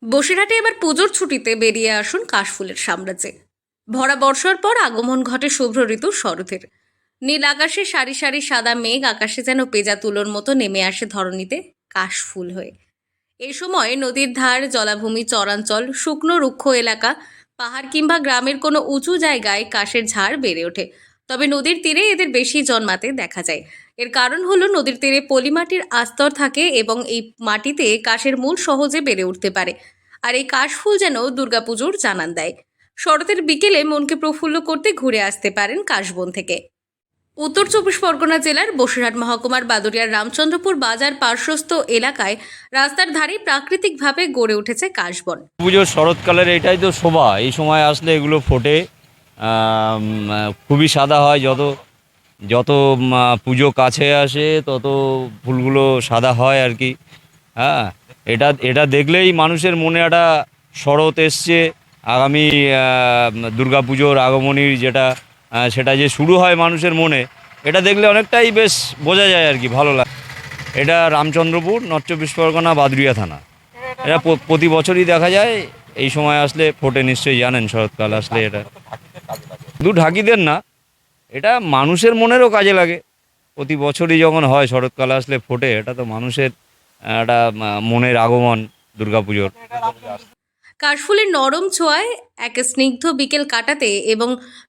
বসিরহাটে এবার পুজোর ছুটিতে বেরিয়ে আসুন কাশফুলের সাম্রাজ্যে। ভরা বর্ষার পর আগমন ঘটে শুভ্র ঋতু শরতের। নীল আকাশে সারি সারি সাদা মেঘ আকাশে যেন পেঁজা তুলোর মতো নেমে আসে ধরণীতে কাশফুল হয়ে। এই সময় নদীর ধার, জলাভূমি, চরাঞ্চল, শুকনো রুক্ষ এলাকা, পাহাড় কিংবা গ্রামের কোনো উঁচু জায়গায় কাশের ঝাড় বেড়ে ওঠে। তবে নদীর তীরে এদের বেশি জন্মাতে দেখা যায়। এর কারণ হলো নদীর তীরে পলিমাটির আস্তর থাকে এবং এই মাটিতে কাশের মূল সহজে বেড়ে উঠতে পারে। আর এই কাশফুল যেন দুর্গাপুজোর জানান দেয়। শরতের বিকেলে মনকে প্রফুল্ল করতে ঘুরে আসতে পারেন কাশবন থেকে। উত্তর চব্বিশ পরগনা জেলার বসিরহাট মহকুমার বাদুড়িয়ার রামচন্দ্রপুর বাজার পার্শ্বস্থ এলাকায় রাস্তার ধারে প্রাকৃতিকভাবে গড়ে উঠেছে কাশবন। পুজোর শরৎকালের এটাই তো শোভা, এই সময় আসলে এগুলো ফোটে। খুবই সাদা হয়, যত যত পুজো কাছে আসে তত ফুলগুলো সাদা হয় আর কি। হ্যাঁ, এটা এটা দেখলেই মানুষের মনে একটা শরৎ এসছে, আগামী দুর্গাপুজোর আগমনীর যেটা সেটা যে শুরু হয় মানুষের মনে, এটা দেখলে অনেকটাই বেশ বোঝা যায় আর কি, ভালো লাগে। এটা রামচন্দ্রপুর, নর্থ চব্বিশ পরগনা, বাদুড়িয়া থানা। এটা প্রতি বছরই দেখা যায়, এই সময় আসলে ফোটে, নিশ্চয়ই জানেন শরৎকাল আসলে এটা শুধু ঢাকিদের না, এটা মানুষের মনেরও কাজে লাগে। প্রতি বছরই যখন হয় শরৎকাল আসলে ফোটে, এটা তো মানুষের একটা মনের আগমন দুর্গাপুজোর। কাশফুলের নরম ছোঁয়ায় এক স্নিগ্ধ বিকেল কাটাতে এবং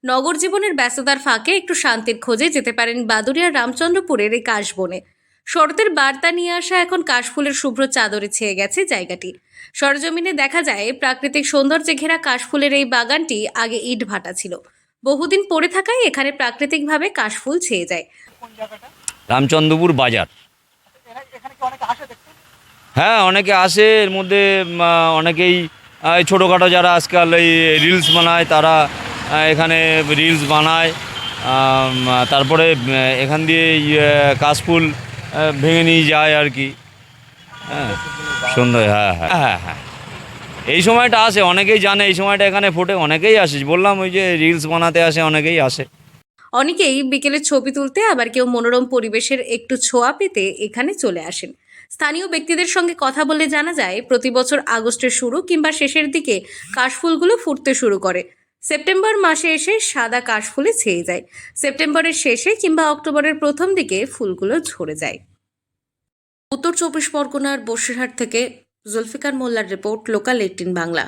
নগর জীবনের ব্যস্ততার ফাঁকে একটু শান্তির খোঁজে যেতে পারেন বাদুড়িয়ার রামচন্দ্রপুরের এই কাশবনে। শরতের বার্তা নিয়ে আসা এখন কাশফুলের শুভ্র চাদরে ছেয়ে গেছে জায়গাটি। সরজমিনে দেখা যায় প্রাকৃতিক সৌন্দর্যে ঘেরা কাশফুলের এই বাগানটি আগে ইট ভাটা ছিল। বহুদিন পড়ে থাকায় এখানে প্রাকৃতিকভাবে কাশফুল ছেয়ে যায়। রামচন্দ্রপুর বাজার। হ্যাঁ, অনেকে আসে, এর মধ্যে অনেকেই এই ছোটোখাটো যারা আজকাল এই রিলস বানায়, তারা এখানে রিলস বানায়। তারপরে এখান দিয়ে কাশফুল ভেঙে নিয়ে যায় আর কি। হ্যাঁ, সুন্দর। হ্যাঁ হ্যাঁ হ্যাঁ হ্যাঁ, এই সময়টা আসে, অনেকেই জানে এই সময়টা এখানে ফোটে, অনেকেই আসে। বললাম ওই যে রিলস বানাতে আসে, অনেকেই আসে। অনেকেই বিকেলে ছবি তুলতে, আবার কেউ মনোরম পরিবেশের একটু ছোঁয়া পেতে এখানে চলে আসেন। স্থানীয় ব্যক্তিদের সঙ্গে কথা বলে জানা যায় প্রতি বছর আগস্টের শুরু কিংবা শেষের দিকে কাশফুলগুলো ফুটতে শুরু করে। সেপ্টেম্বর মাসে এসে সাদা কাশফুলে ছেয়ে যায়। সেপ্টেম্বরের শেষে কিংবা অক্টোবরের প্রথম দিকে ফুলগুলো ঝরে যায়। উত্তর চব্বিশ পরগনার বসিরহাট থেকে জুলফিকার মোল্লার রিপোর্ট, লোকাল 18 বাংলা।